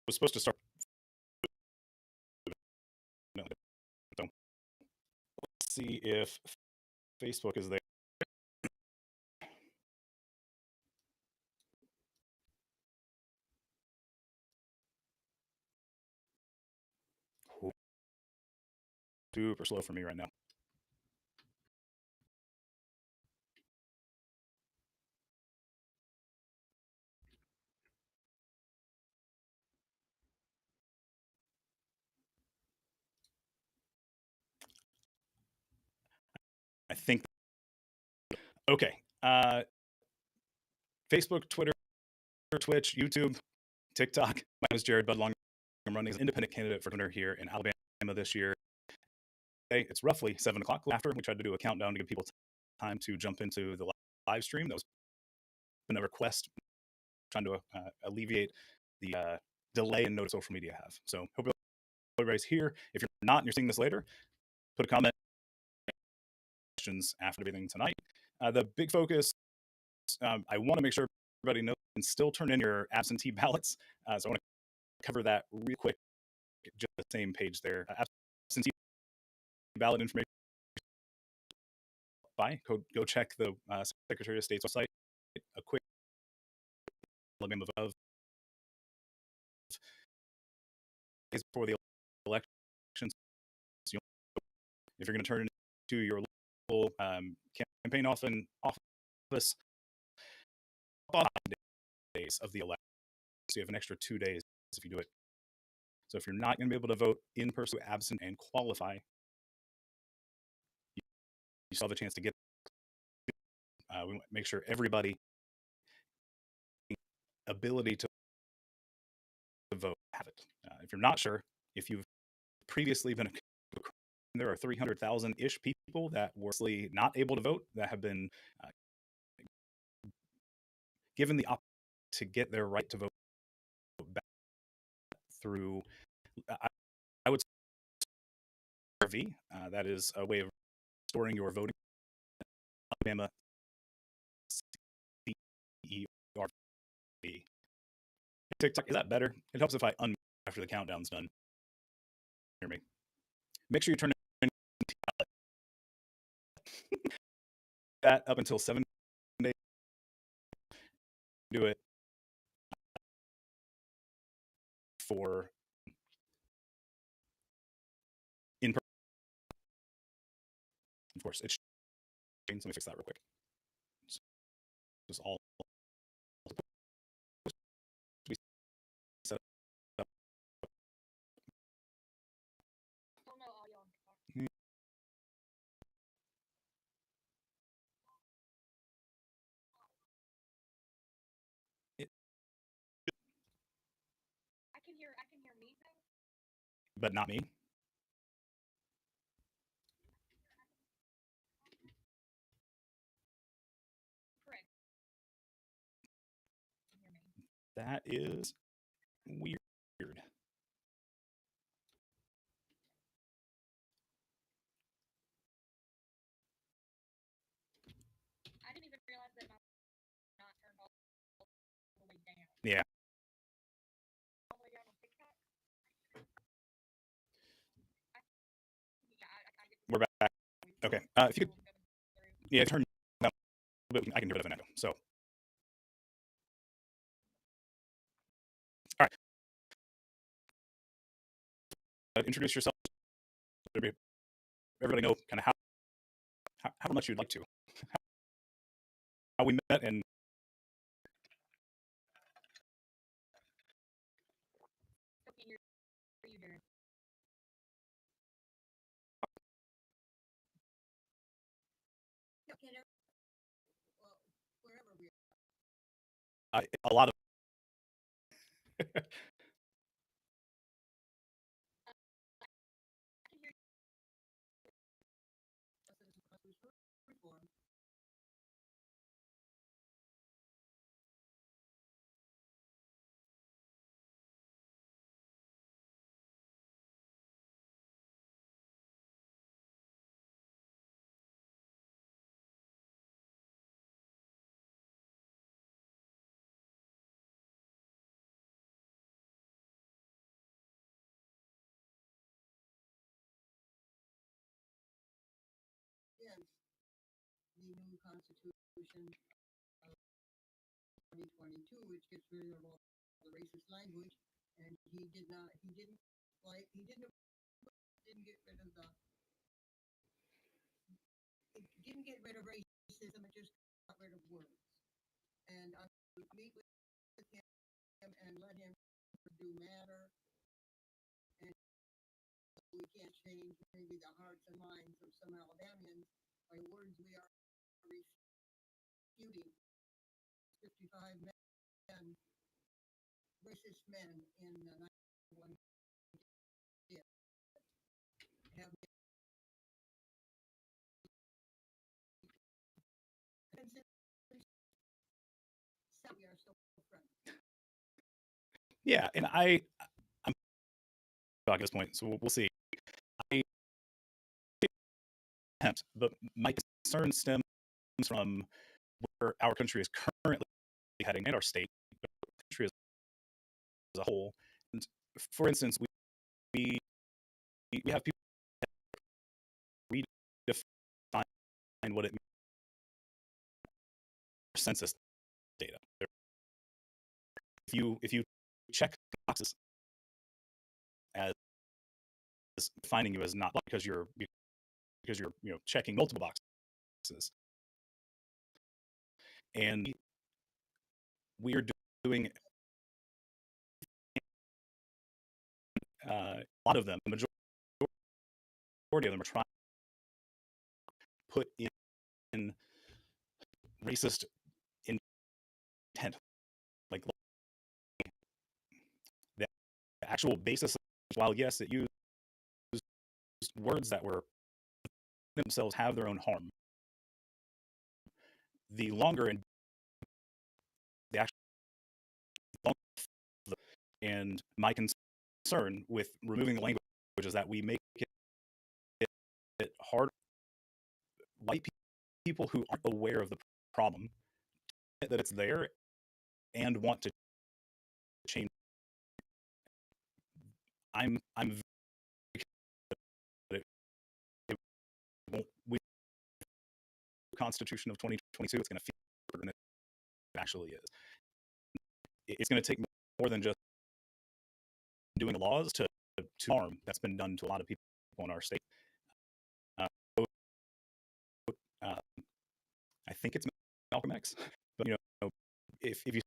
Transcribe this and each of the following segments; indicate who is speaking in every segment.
Speaker 1: was supposed to start. No, so let's see if Facebook is there. Super slow for me right now. I think. Okay. Facebook, Twitter, Twitch, YouTube, TikTok. My name is Jared Budlong. I'm running as an independent candidate for governor here in Alabama this year. It's roughly 7 o'clock after. We tried to do a countdown to give people time to jump into the live stream. That was been a request, trying to alleviate the delay in note social media have. So hope everybody's here. If you're not and you're seeing this later, put a comment questions after everything tonight. The big focus, I want to make sure everybody knows you can still turn in your absentee ballots. So I want to cover that real quick. Just the same page there. Absentee ballot information. Go check the Secretary of State's website. A quick Alabama of before the elections. So if you're going to turn into your local campaign office on days of the election, so you have an extra 2 days if you do it. So if you're not going to be able to vote in person, absent, and qualify, you still have a chance to get. We want to make sure everybody ability to vote have it. If you're not sure, if you've previously been there are 300,000-ish people that were not able to vote that have been given the option to get their right to vote back through, I would say, RV. That is a way of storing your voting. Alabama CERV. TikTok, is that better? It helps if I unmute after the countdown's done. Hear me. Make sure you turn that up until 7 days. Do it for in person. Of course, it's changed. Let me fix that real quick. It's all set up. But not me. That is weird. Yeah. We're back. Okay. If you could, yeah, turn down a little bit, I can do it of an echo. So, all right. Introduce yourself. Everybody know kind of how much you'd like to. How we met and a lot of
Speaker 2: new Constitution of 2022, which gets rid of all the racist language, and he didn't get rid of it didn't get rid of racism, it just got rid of words. And I would meet with him and let him do matter, and we can't change maybe the hearts and minds of some Alabamians by words we are refuting. 55 men, racist men in 9/11 did have we are still friends.
Speaker 1: Yeah, and I'm talking at this point, so we'll see. I attempt, but my concern stems from where our country is currently heading, and our state, our country as a whole. And for instance, we have people redefine what it means for census data. If you check boxes as defining you as not black because you're checking multiple boxes, and we are doing a lot of them, the majority of them are trying to put in racist intent, like the actual basis. While yes, it used words that were themselves have their own harm, the longer and the actual and my concern with removing the language is that we make it hard white people who aren't aware of the problem that it's there and want to change. I'm it won't with the Constitution of 2022. It's going to feel better than it actually is. It's going to take more than just doing the laws to harm. That's been done to a lot of people in our state. I think it's Malcolm X, but if you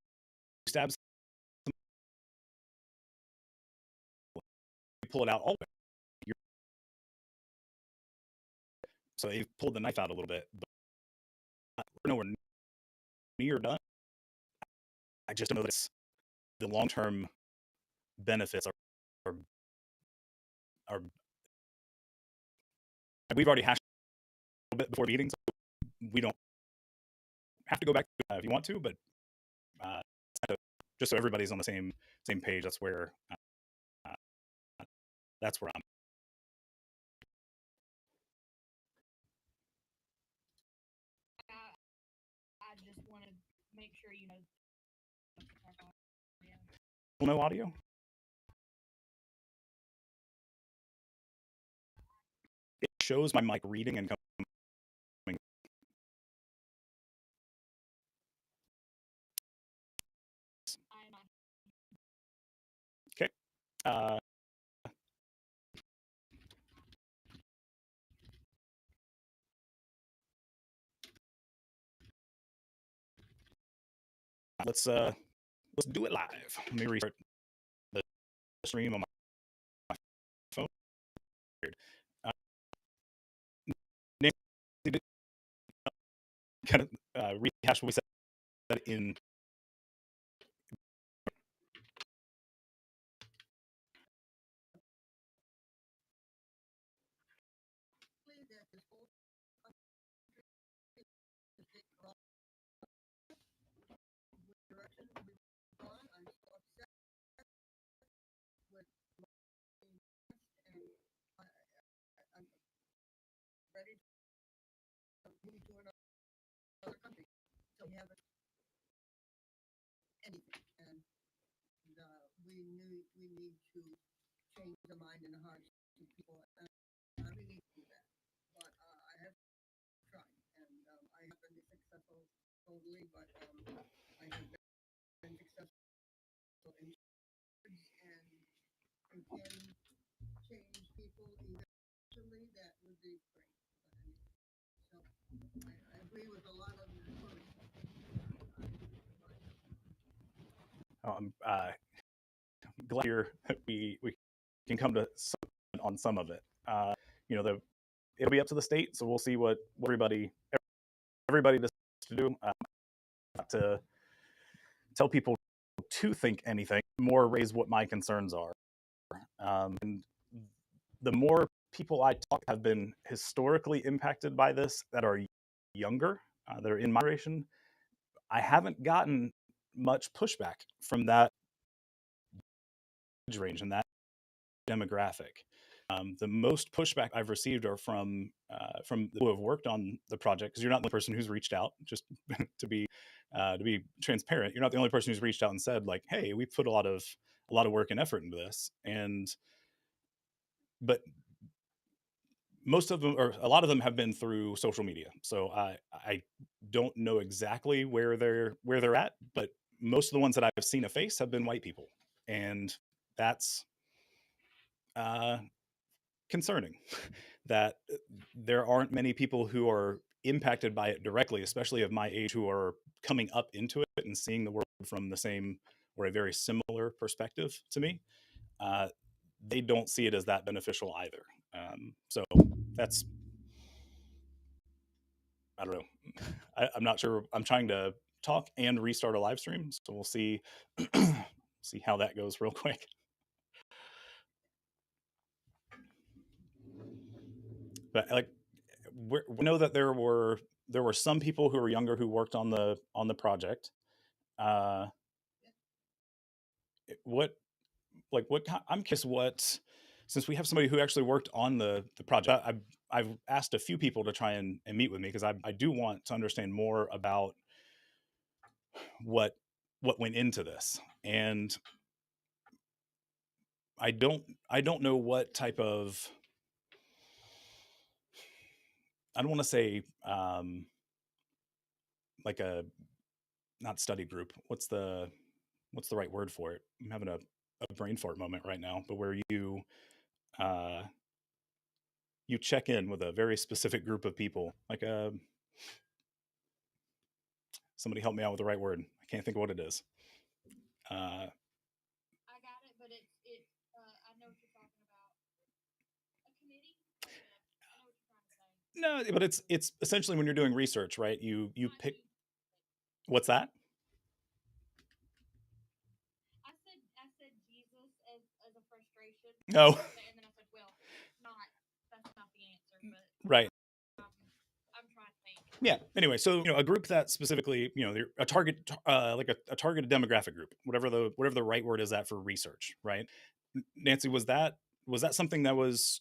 Speaker 1: stab someone, you pull it out all the way. So they've pulled the knife out a little bit, but we're nowhere near done. I just know that the long-term benefits are we've already hashed a little bit before the meeting, so we don't have to go back if you want to, but just so everybody's on the same page, that's where I'm.
Speaker 2: I just want to make sure you know.
Speaker 1: No audio. It shows my mic reading and coming. Okay. Let's do it live. Let me restart the stream on my phone. Nancy, kind of rehash what we said in.
Speaker 2: Ready to move to another country. So we haven't anything, and we need to change the mind and the hearts of people, and I really need to do that. But I have tried, and I have totally, but I have been successful in words, and you can change people eventually. That would be great. But anyway, so I agree with a lot of your points.
Speaker 1: I'm glad we can come to on some of it. You know, it'll be up to the state, so we'll see what everybody decides to do. Not to tell people to think anything, more raise what my concerns are. And the more people I talk have been historically impacted by this that are younger, that are in my generation, I haven't gotten much pushback from that age range and that demographic. The most pushback I've received are from who have worked on the project, because you're not the person who's reached out. Just to be transparent, you're not the only person who's reached out and said like, "Hey, we put a lot of work and effort into this," but most of them, or a lot of them, have been through social media. So I don't know exactly where they're at, but most of the ones that I've seen a face have been white people, and that's concerning. That there aren't many people who are impacted by it directly, especially of my age, who are coming up into it and seeing the world from the same or a very similar perspective to me. They don't see it as that beneficial either. So that's, I don't know. I'm not sure. I'm trying to talk and restart a live stream, so we'll see see how that goes real quick. But like, we know that there were some people who were younger who worked on the project. Uh, what I'm curious what, since we have somebody who actually worked on the project, I've asked a few people to try and meet with me, because I do want to understand more about what went into this. And I don't know what type of, I don't want to say like a, not study group. What's the right word for it? I'm having a brain fart moment right now, but where uh, you check in with a very specific group of people, like a, somebody help me out with the right word. I can't think of what it is.
Speaker 3: I got it, but I know what you're talking about. A committee? I know what you're trying to say.
Speaker 1: No, but it's essentially when you're doing research, right? You pick. What's that?
Speaker 3: I said Jesus as a frustration.
Speaker 1: No.
Speaker 3: And then I said, well, that's not the answer, but
Speaker 1: Right.
Speaker 3: I'm trying to think.
Speaker 1: Yeah. Anyway, so a group that specifically, they're a target, like a targeted demographic group, whatever the right word is, that for research, right? Nancy, was that something that was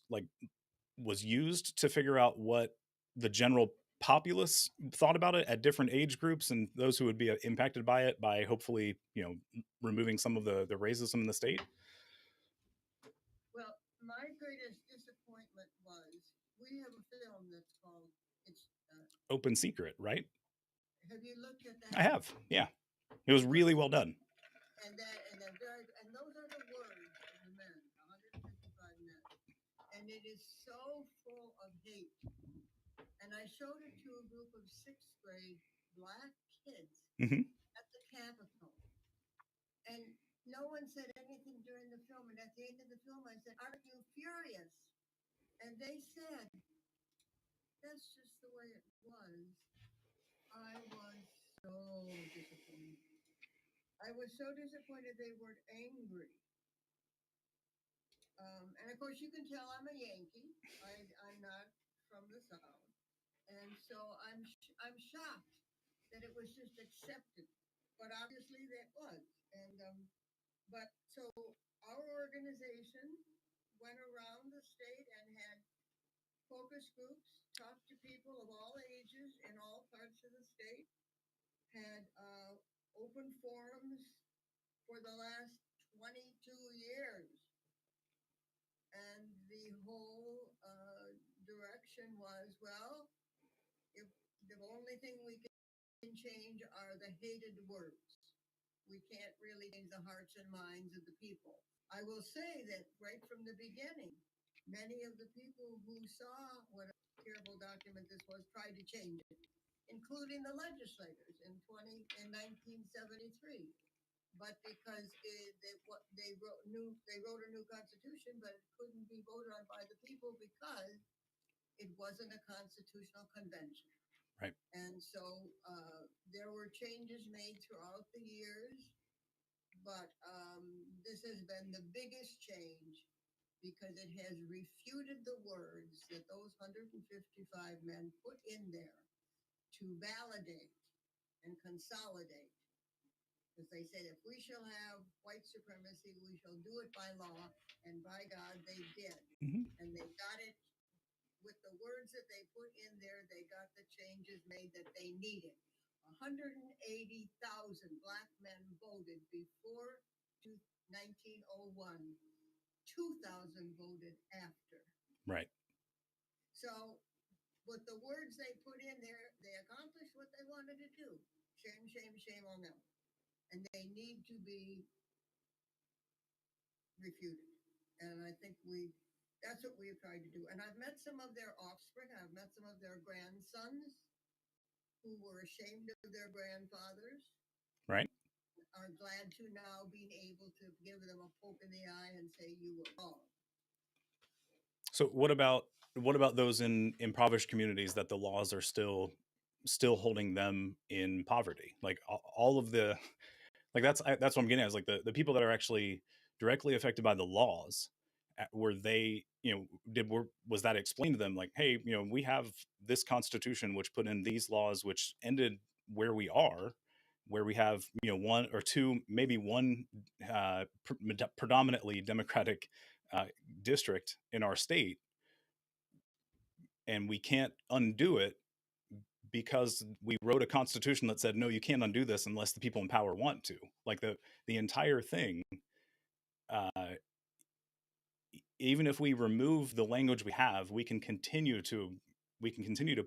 Speaker 1: used to figure out what the general populace thought about it at different age groups, and those who would be impacted by it, by hopefully removing some of the racism in the state?
Speaker 2: Well, my greatest disappointment was, we have a film that's called
Speaker 1: Open Secret, right?
Speaker 2: Have you looked at that?
Speaker 1: I have. Yeah, it was really well done.
Speaker 2: And those are the words of the men, 155 men, and it is so full of hate. And I showed it to a group of sixth grade black kids
Speaker 1: Mm-hmm.
Speaker 2: at the Capitol, and no one said anything during the film. And at the end of the film, I said, "Aren't you furious?" And they said, "That's just the way it was." I was so disappointed. I was so disappointed they weren't angry. And of course, you can tell I'm a Yankee. I'm not from the South, and so I'm shocked that it was just accepted. But obviously, that was. And but so our organization went around the state and had focus groups, talked to people of all ages in all parts of the state, had open forums for the last 22 years. And the whole direction was, well, if the only thing we can can change are the hated words. We can't really change the hearts and minds of the people. I will say that right from the beginning, many of the people who saw what a terrible document this was tried to change it, including the legislators in 1973. But because they wrote a new constitution, but it couldn't be voted on by the people because it wasn't a constitutional convention.
Speaker 1: Right.
Speaker 2: And so there were changes made throughout the years, but this has been the biggest change because it has refuted the words that those 155 men put in there to validate and consolidate. Because they said, if we shall have white supremacy, we shall do it by law, and by God, they did.
Speaker 1: Mm-hmm.
Speaker 2: And they got it with the words that they put in there, they got the changes made that they needed. 180,000 black men voted before 1901. 2,000 voted after.
Speaker 1: Right.
Speaker 2: So, with the words they put in there, they accomplished what they wanted to do. Shame, shame, shame on them. And they need to be refuted. And I think that's what we've tried to do. And I've met some of their offspring, I've met some of their grandsons who were ashamed of their grandfathers,
Speaker 1: Right.
Speaker 2: are glad to now be able to give them a poke in the eye and say you were wrong.
Speaker 1: So what about those in impoverished communities that the laws are still holding them in poverty? Like all of the, like that's what I'm getting at, is like the people that are actually directly affected by the laws, were they, was that explained to them, like, hey, we have this constitution which put in these laws which ended where we are, where we have, one or two, maybe one predominantly Democratic district in our state, and we can't undo it because we wrote a constitution that said, no, you can't undo this unless the people in power want to. Like the entire thing, uh, even if we remove the language we have, we can continue to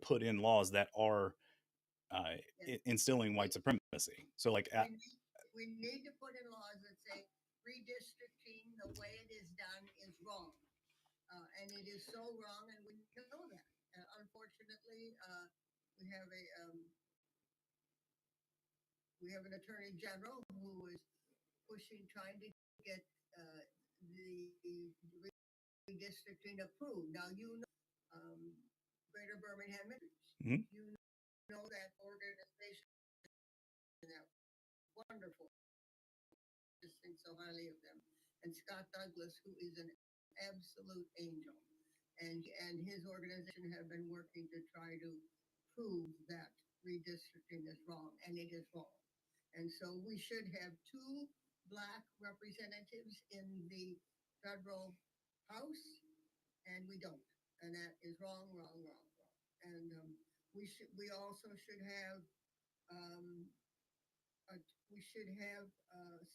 Speaker 1: put in laws that are instilling white supremacy. So like,
Speaker 2: we need to put in laws that say redistricting the way it is done is wrong. And it is so wrong, and we know that. Unfortunately, we have an attorney general who is trying to get the redistricting approved. Now Greater Birmingham Ministries.
Speaker 1: mm-hmm.
Speaker 2: You know that organization, that wonderful, just think so highly of them. And Scott Douglas, who is an absolute angel, and his organization have been working to try to prove that redistricting is wrong, and it is wrong. And so we should have 2 black representatives in the federal House, and we don't. And that is wrong, wrong, wrong, wrong. And we also should have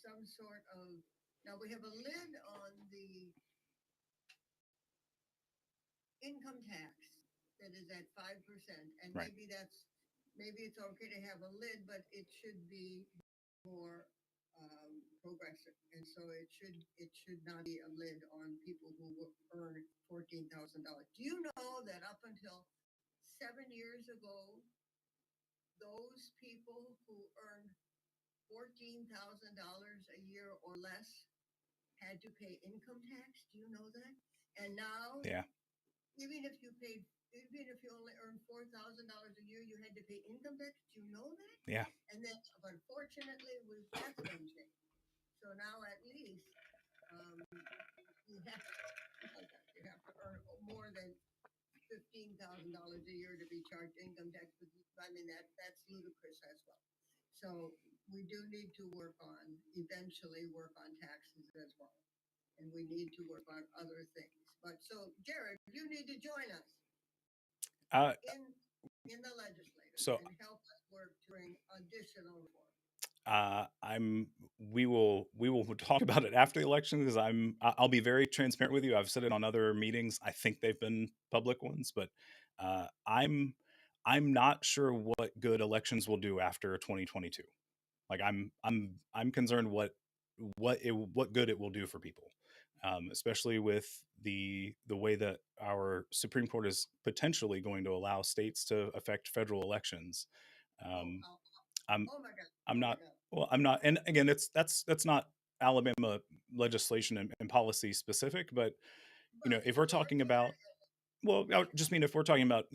Speaker 2: some sort of, now we have a lid on the income tax that is at 5%, and
Speaker 1: Right.
Speaker 2: maybe it's okay to have a lid, but it should be more progressive, and so it should not be a lid on people who earn $14,000. Do you know that up until 7 years ago, those people who earned $14,000 a year or less had to pay income tax? Do you know that? And now,
Speaker 1: Yeah.
Speaker 2: even if you only earned $4,000 a year, you had to pay income tax. Do you know that?
Speaker 1: Yeah.
Speaker 2: And then, unfortunately, that's been changed. So now at least you have to earn more than $15,000 a year to be charged income tax. I mean that's ludicrous as well. So we do need to eventually work on taxes as well, and we need to work on other things. But so Jared, you need to join us in the legislature and help us work to bring additional reform.
Speaker 1: We will talk about it after the election, because I'll be very transparent with you. I've said it on other meetings. I think they've been public ones, but I'm I'm not sure what good elections will do after 2022. Like I'm concerned what good it will do for people, especially with the way that our Supreme Court is potentially going to allow states to affect federal elections.
Speaker 2: Oh,
Speaker 1: Um,
Speaker 2: oh,
Speaker 1: I'm
Speaker 2: oh my God.
Speaker 1: I'm
Speaker 2: Oh my
Speaker 1: not
Speaker 2: God.
Speaker 1: well I'm not, and again that's not Alabama legislation and policy specific, but
Speaker 2: But
Speaker 1: if we're talking
Speaker 2: yeah,
Speaker 1: about, well, I just mean if we're talking about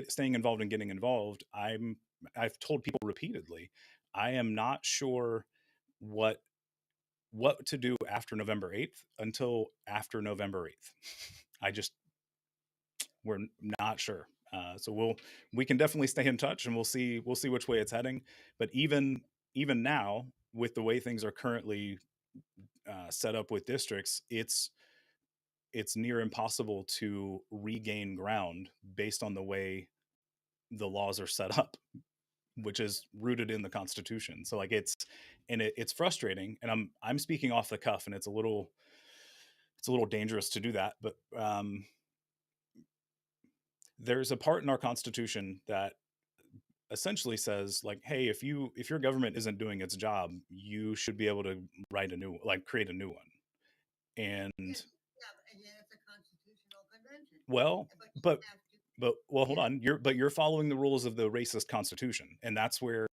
Speaker 1: staying involved and getting involved, I've told people repeatedly, I am not sure what to do after November 8th until after November 8th. I just we're not sure. So we can definitely stay in touch and we'll see which way it's heading. But even now, with the way things are currently set up with districts, it's near impossible to regain ground based on the way the laws are set up, which is rooted in the Constitution. So like it's frustrating, and I'm speaking off the cuff, and it's a little dangerous to do that, but there's a part in our Constitution that essentially says like, hey, if your government isn't doing its job, you should be able to create a new one. And
Speaker 2: yes, yeah, and yeah, it's a constitutional convention.
Speaker 1: well,
Speaker 2: But you
Speaker 1: but
Speaker 2: have to,
Speaker 1: well, hold
Speaker 2: yes,
Speaker 1: on. You're following the rules of the racist Constitution, and that's where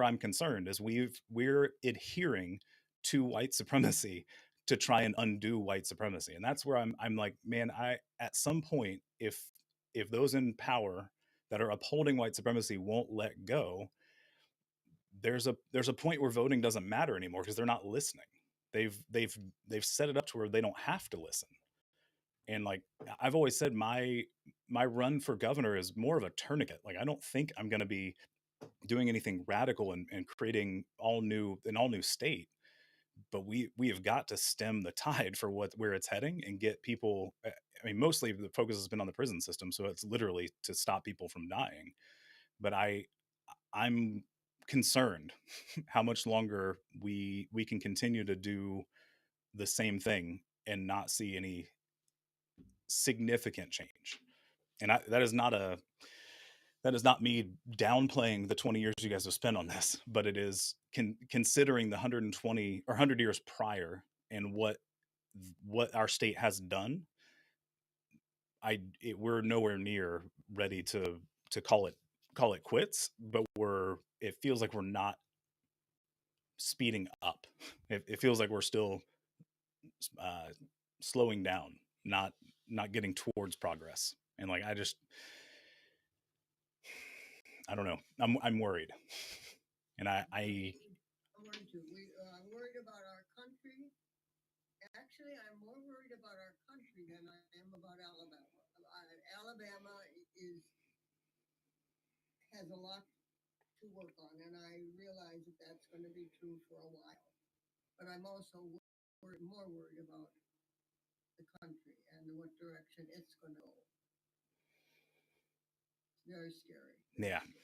Speaker 1: I'm concerned. Is we're adhering to white supremacy to try and undo white supremacy, and that's where I'm like, man, I at some point, if those in power that are upholding white supremacy won't let go, there's a point where voting doesn't matter anymore because they're not listening. They've set it up to where they don't have to listen. And like I've always said, my run for governor is more of a tourniquet. Like I don't think I'm going to be doing anything radical and creating an all new state. But we have got to stem the tide for where it's heading and get people. I mean, mostly the focus has been on the prison system, so it's literally to stop people from dying. But I'm concerned how much longer we can continue to do the same thing and not see any significant change. And that is not me downplaying the 20 years you guys have spent on this, but it is considering the 120 or 100 years prior and what our state has done. We're nowhere near ready to call it quits, but it feels like we're not speeding up. It feels like we're still uh, slowing down, not getting towards progress. And like I don't know. I'm worried, and
Speaker 2: I'm worried too. I'm worried about our country. Actually, I'm more worried about our country than I am about Alabama. Alabama is has a lot to work on, and I realize that that's going to be true for a while. But I'm also more worried about the country and what direction it's going to go. It's very scary. Very
Speaker 1: yeah.
Speaker 2: scary.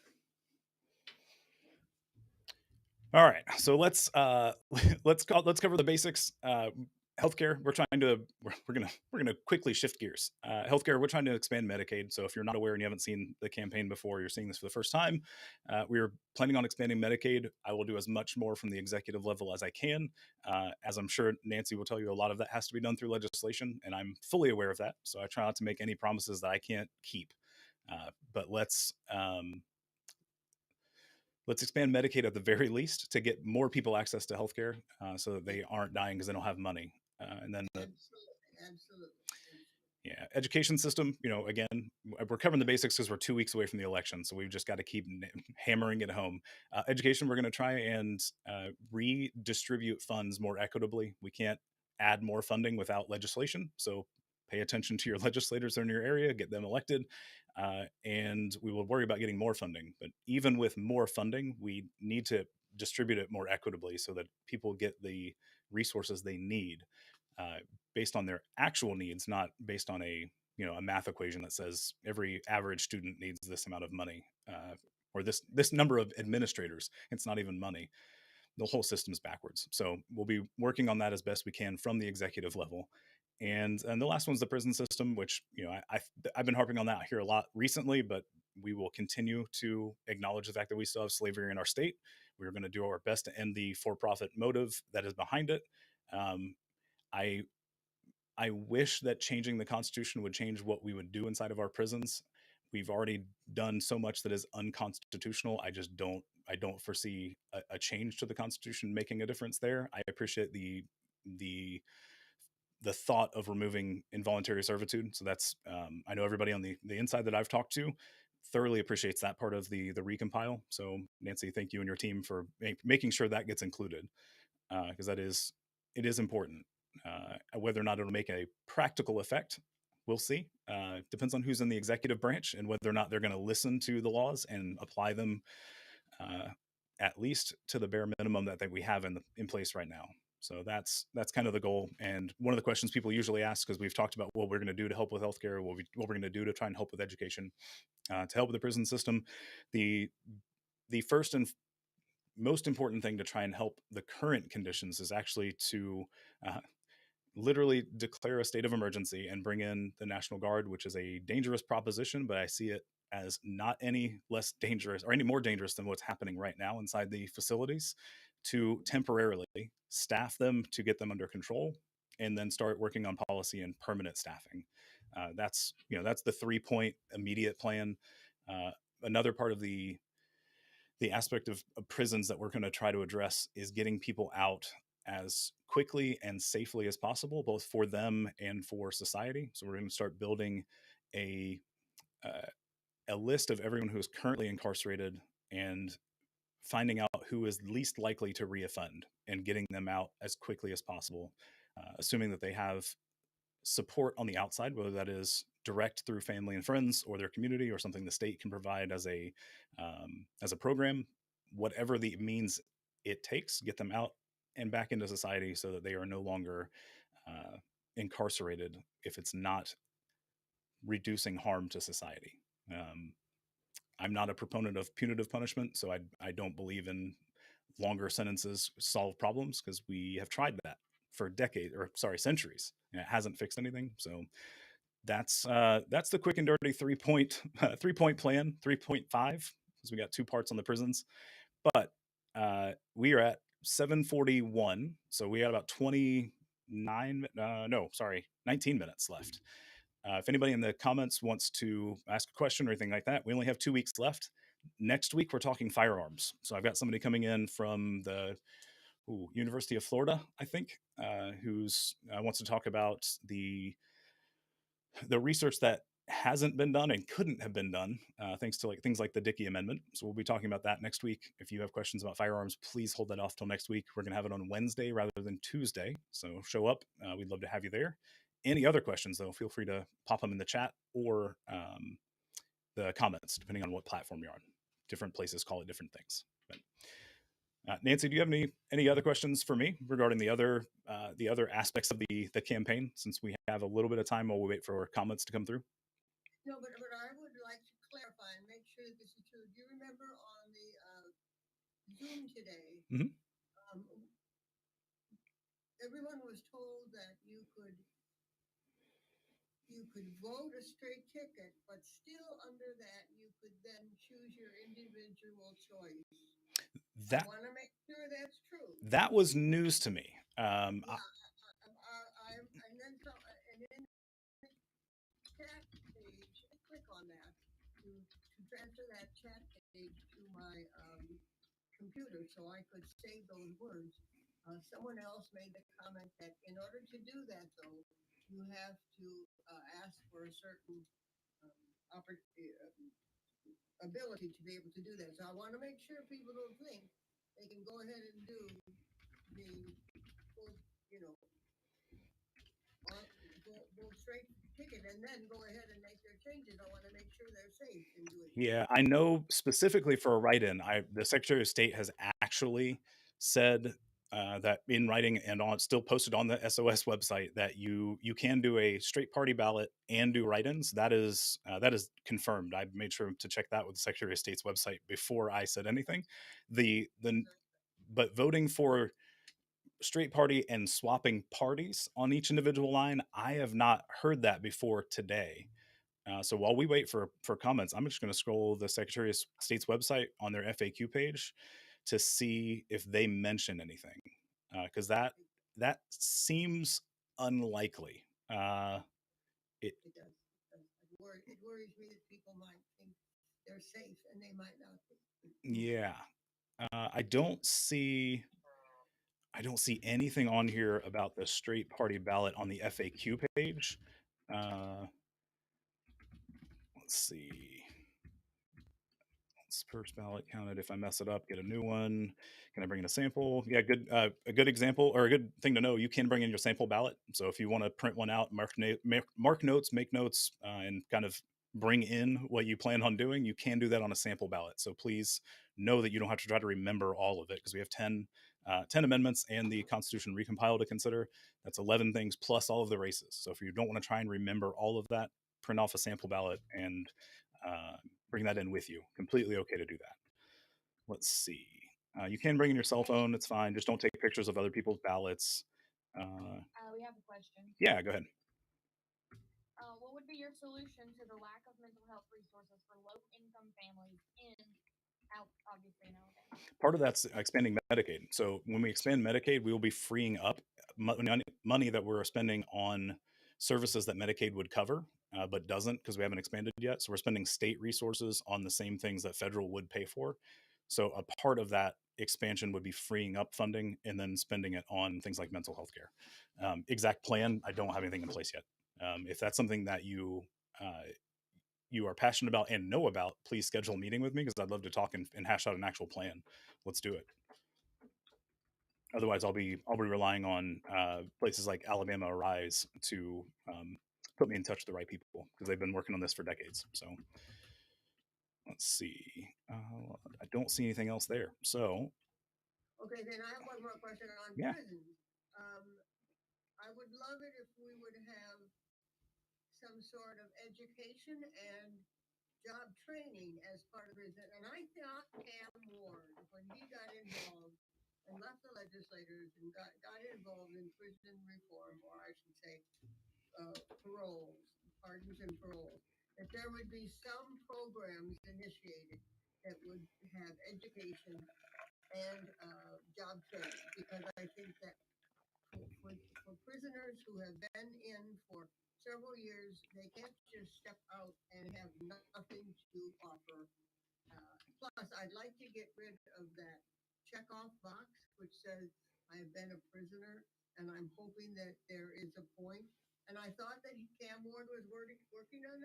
Speaker 1: All right, so let's cover the basics. Healthcare, we're gonna quickly shift gears. Healthcare, we're trying to expand Medicaid. So if you're not aware and you haven't seen the campaign before, you're seeing this for the first time. We're planning on expanding Medicaid. I will do as much more from the executive level as I can. As I'm sure Nancy will tell you, a lot of that has to be done through legislation, and I'm fully aware of that. So I try not to make any promises that I can't keep. But let's expand Medicaid at the very least to get more people access to healthcare, so that
Speaker 2: Yes,
Speaker 1: they aren't dying because they don't have money. And then
Speaker 2: absolutely, absolutely, absolutely.
Speaker 1: yeah, education system. Again, we're covering the basics because we're 2 weeks away from the election, so we've just got to keep hammering it home. Education, we're going to try and redistribute funds more equitably. We can't add more funding without legislation, so pay attention to your legislators in your area, get them elected, and we will worry about getting more funding. But even with more funding, we need to distribute it more equitably so that people get the resources they need, uh, based on their actual needs, not based on a math equation that says every average student needs this amount of money, or this number of administrators. It's not even money. The whole system's backwards. So we'll be working on that as best we can from the executive level. And the last one's the prison system, which I've been harping on that here a lot recently, but We will continue to acknowledge the fact that we still have slavery in our state. We're going to do our best to end the for-profit motive that is behind it. Um, I I wish that changing the Constitution would change what we would do inside of our prisons. We've already done so much that is unconstitutional. I don't foresee a change to the Constitution making a difference there. I appreciate the the thought of removing involuntary servitude. So that's I know everybody on the inside that I've talked to thoroughly appreciates that part of the recompile. So Nancy, thank you and your team for making sure that gets included, because that is it is important. Whether or not it'll make a practical effect, we'll see. Depends on who's in the executive branch and whether or not they're going to listen to the laws and apply them, uh, at least to the bare minimum that we have in place right now. So that's kind of the goal. And one of the questions people usually ask, because we've talked about what we're going to do to help with healthcare, what we're going to do to try and help with education, to help with the prison system. The the first and most important thing to try and help the current conditions is actually to uh, literally declare a state of emergency and bring in the National Guard, which is a dangerous proposition, but I see it as not any less dangerous or any more dangerous than what's happening right now inside the facilities, to temporarily staff them to get them under control and then start working on policy and permanent staffing. That's the 3 point immediate plan. Uh, Another part of the aspect of prisons that we're going to try to address is getting people out as quickly and safely as possible, both for them and for society. So we're going to start building a uh, a list of everyone who is currently incarcerated and finding out who is least likely to reoffend and getting them out as quickly as possible, assuming that they have support on the outside, whether that is direct through family and friends or their community or something the state can provide as a program, whatever the means it takes, get them out and back into society so that they are no longer incarcerated if it's not reducing harm to society. Um, I'm not a proponent of punitive punishment, so I don't believe in longer sentences solve problems, because we have tried that for decades, or sorry, centuries, and it hasn't fixed anything. So that's the quick and dirty 3 point 3 point plan, 3.5, because we got two parts on the prisons. But we are at 7:41, so we got about 29. No, sorry, 19 minutes left. If anybody in the comments wants to ask a question or anything like that, we only have 2 weeks left. Next week, we're talking firearms. So I've got somebody coming in from the University of Florida, I think, who's wants to talk about the research that hasn't been done and couldn't have been done, thanks to things like the Dickey Amendment. So we'll be talking about that next week. If you have questions about firearms, please hold that off till next week. We're going to have it on Wednesday rather than Tuesday. So show up. We'd love to have you there. Any other questions, though, feel free to pop them in the chat or the comments, depending on what platform you're on. Different places call it different things. But, Nancy, do you have any other questions for me regarding the other aspects of the campaign, since we have a little bit of time while we wait for comments to come through?
Speaker 2: No, but I would like to clarify and make sure that this is true. Do you remember on the Zoom today,
Speaker 1: Mhm.
Speaker 2: everyone was told that you could vote a straight ticket, but still under that you could then choose your individual choice. I
Speaker 1: That
Speaker 2: want to make sure that's true.
Speaker 1: that was news to me.
Speaker 2: Yeah, and then so, and in the chat page, I click on that to transfer that chat page to my computer so I could save those words. Someone else made the comment that in order to do that, though, you have to ask for a certain ability to be able to do that. So I want to make sure people don't think they can go ahead and do the full, go straight ticket and then go ahead and make their changes. I want to make sure they're safe in doing it.
Speaker 1: Yeah, I know specifically for a write-in, the Secretary of State has actually said that in writing and still posted on the SOS website, that you can do a straight party ballot and do write-ins. That is confirmed. I made sure to check that with the Secretary of State's website before I said anything. But voting for straight party and swapping parties on each individual line, I have not heard that before today. So while we wait for comments, I'm just going to scroll the Secretary of State's website on their FAQ page to see if they mention anything, because that seems unlikely. It
Speaker 2: It does. It worries me that people might think they're safe and they might not be.
Speaker 1: Yeah, I don't see anything on here about the straight party ballot on the FAQ page. Uh, let's see. First ballot counted. If I mess it up, get a new one. Can I bring in a sample? Yeah, good. A good example or a good thing to know. You can bring in your sample ballot. So if you want to print one out, mark notes, make notes, and kind of bring in what you plan on doing, you can do that on a sample ballot. So please know that you don't have to try to remember all of it because we have 10 amendments and the Constitution recompile to consider. That's 11 things plus all of the races. So if you don't want to try and remember all of that, print off a sample ballot and uh, bring that in with you. Completely okay to do that. Let's see. You can bring in your cell phone. It's fine. Just don't take pictures of other people's ballots. Uh,
Speaker 3: We have a question.
Speaker 1: yeah, go ahead.
Speaker 3: What would be your solution to the lack of mental health resources for low-income families obviously in Alabama?
Speaker 1: Part of that's expanding Medicaid. So when we expand Medicaid, we will be freeing up money that we're spending on services that Medicaid would cover, but doesn't because we haven't expanded yet. So we're spending state resources on the same things that federal would pay for. So a part of that expansion would be freeing up funding and then spending it on things like mental health care. Exact plan, I don't have anything in place yet. If that's something that you are passionate about and know about, please schedule a meeting with me because I'd love to talk and hash out an actual plan. Let's do it. Otherwise, I'll be relying on places like Alabama Arise to put me in touch with the right people because they've been working on this for decades. So let's see. I don't see anything else there. So
Speaker 2: Okay, then I have one more question on
Speaker 1: yeah,
Speaker 2: prisons. Um, I would love it if we would have some sort of education and job training as part of it. And I thought Cam Ward, when he got involved and left the legislators and got involved in prison reform, or I should say paroles, pardons and paroles, that there would be some programs initiated that would have education and job training, because I think that for prisoners who have been in for several years, they can't just step out and have nothing to offer. Plus, I'd like to get rid of that checkoff box which says I've been a prisoner, and I'm hoping that there is a point. And I thought that Cam Ward was working on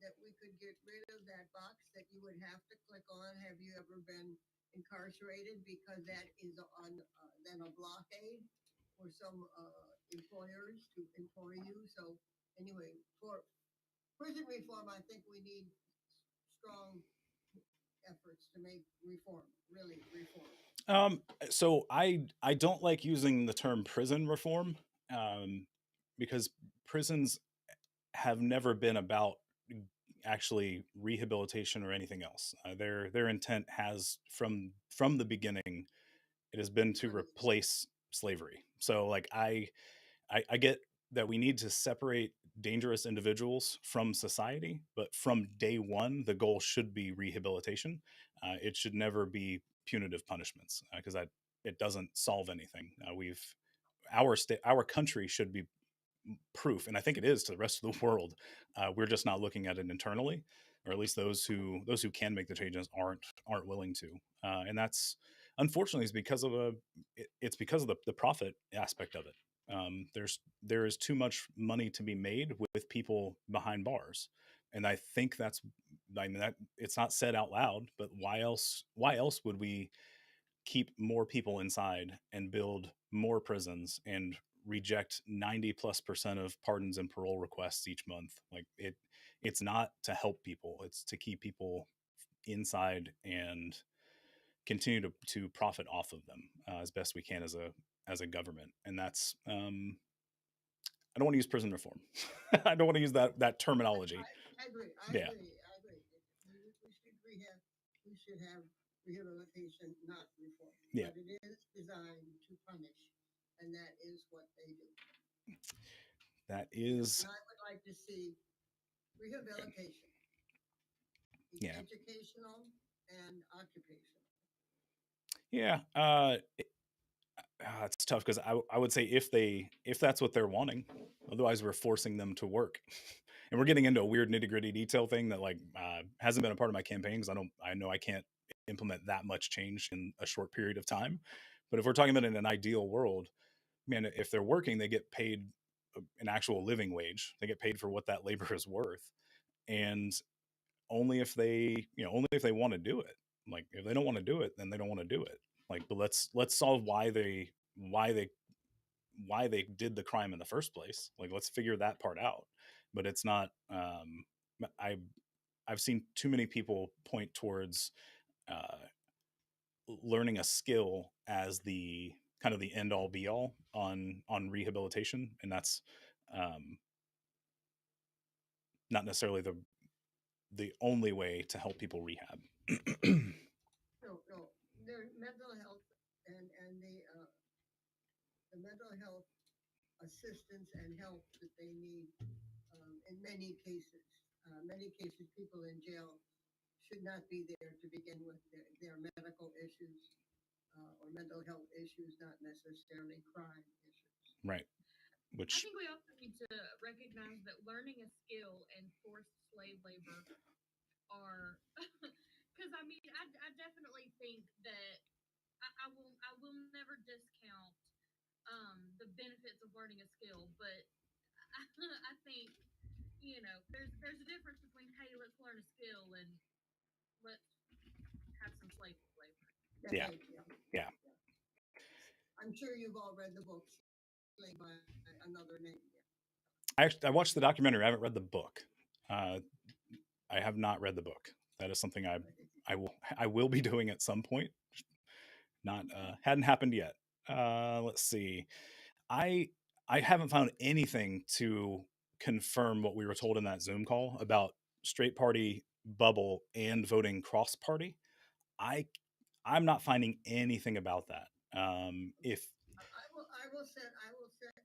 Speaker 2: that we could get rid of that box that you would have to click on. Have you ever been incarcerated? Because that is on then a blockade for some employers to employ you. So anyway, for prison reform, I think we need strong efforts to make reform, really reform.
Speaker 1: so I don't like using the term prison reform um, because prisons have never been about actually rehabilitation or anything else. Their intent has from the beginning it has been to replace slavery. So like I get that we need to separate dangerous individuals from society, but from day one, the goal should be rehabilitation. It should never be punitive punishments because that it doesn't solve anything. Our country should be proof, and I think it is to the rest of the world. We're just not looking at it internally, or at least those who can make the changes aren't willing to, and that's unfortunately is because of it's because of the profit aspect of it. There is too much money to be made with people behind bars, and I think that's I mean that it's not said out loud, but why else would we keep more people inside and build more prisons and reject 90+% of pardons and parole requests each month? Like it's not to help people, it's to keep people inside and continue to profit off of them as best we can as a government. And that's I don't want to use prison reform. I don't want to use that terminology.
Speaker 2: I agree. I
Speaker 1: Yeah,
Speaker 2: agree. I agree. We should have rehabilitation, not reform.
Speaker 1: yeah,
Speaker 2: But it is designed to punish, and that is what they do.
Speaker 1: that is
Speaker 2: And I would like to see Rehabilitation. It's
Speaker 1: Yeah.
Speaker 2: educational and occupational.
Speaker 1: Yeah. It's tough because I would say if that's what they're wanting, otherwise we're forcing them to work, and we're getting into a weird nitty gritty detail thing that like hasn't been a part of my campaign because I know I can't implement that much change in a short period of time. But if we're talking about in an ideal world, man, if they're working, they get paid an actual living wage. They get paid for what that labor is worth, and only if they want to do it. Like if they don't want to do it, then they don't want to do it. Like, but let's solve why they why they did the crime in the first place. Like let's figure that part out. But it's not. I I've seen too many people point towards uh, learning a skill as the kind of the end all be all on rehabilitation, and that's um, not necessarily the only way to help people rehab.
Speaker 2: No, no. Their mental health and the mental health assistance and help that they need in many cases. Many cases, people in jail should not be there to begin with. Their medical issues or mental health issues, not necessarily crime issues.
Speaker 1: Right.
Speaker 3: I
Speaker 1: Which
Speaker 3: think we also need to recognize that learning a skill and forced slave labor are, because I mean, I definitely think that I will never discount the benefits of learning a skill, but I think there's a difference between, hey, let's learn a skill and let's have some slave labor.
Speaker 1: yeah,
Speaker 2: Yeah, yeah,
Speaker 1: yeah.
Speaker 2: yeah. I'm sure you've all read the book Slave by Another Name. Yeah.
Speaker 1: I watched the documentary. I haven't read the book. Uh, I have not read the book. That is something I will be doing at some point. Not hadn't happened yet. Let's see. I I haven't found anything to confirm what we were told in that Zoom call about straight party bubble and voting cross party. I I'm not finding anything about that. If
Speaker 2: I will send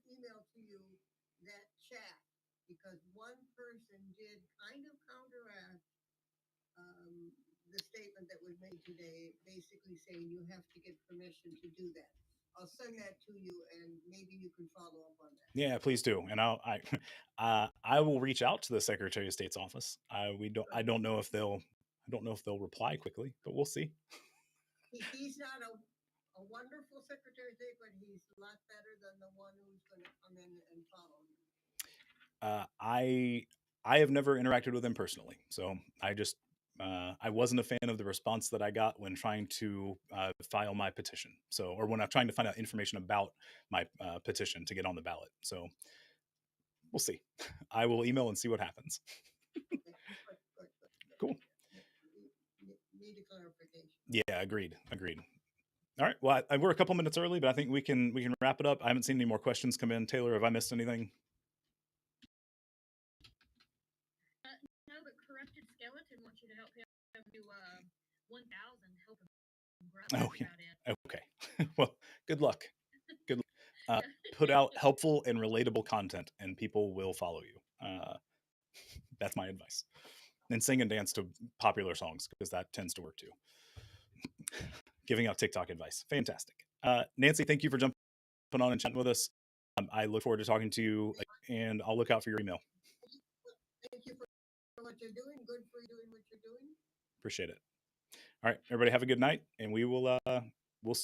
Speaker 2: email to you that chat because one person did kind of counteract the statement that was made today, basically saying you have to get permission to do that. I'll send that to you, and maybe you can follow up on that.
Speaker 1: Yeah, please do, and I will reach out to the Secretary of State's office. I
Speaker 2: Good.
Speaker 1: don't know if they'll reply quickly, but we'll see.
Speaker 2: He's not a wonderful Secretary of State, but he's a lot better than the one who's going to come in and follow him.
Speaker 1: I have never interacted with him personally, so I wasn't a fan of the response that I got when trying to file my petition. So, or when I'm trying to find out information about my petition to get on the ballot. So we'll see. I will email and see what happens.
Speaker 2: Okay, good, good, good, good.
Speaker 1: Cool.
Speaker 2: Yeah. Need a clarification.
Speaker 1: Yeah, agreed. Agreed. All right. Well, we're a couple minutes early, but I think we can wrap it up. I haven't seen any more questions come in. Taylor, have I missed anything?
Speaker 3: No, but Corrupted Skeleton wants you to help him do 1,000, help him grow.
Speaker 1: Oh,
Speaker 3: That's
Speaker 1: yeah.
Speaker 3: about it.
Speaker 1: Okay. Well, good luck. Good luck. Put out helpful and relatable content, and people will follow you. That's my advice. And sing and dance to popular songs because that tends to work too. Giving out TikTok advice. Fantastic. Nancy, thank you for jumping on and chatting with us. I look forward to talking to you, and I'll look out for your email.
Speaker 2: Thank you for what you're doing. Good for you doing what you're doing.
Speaker 1: Appreciate it. All right, everybody, have a good night, and we'll see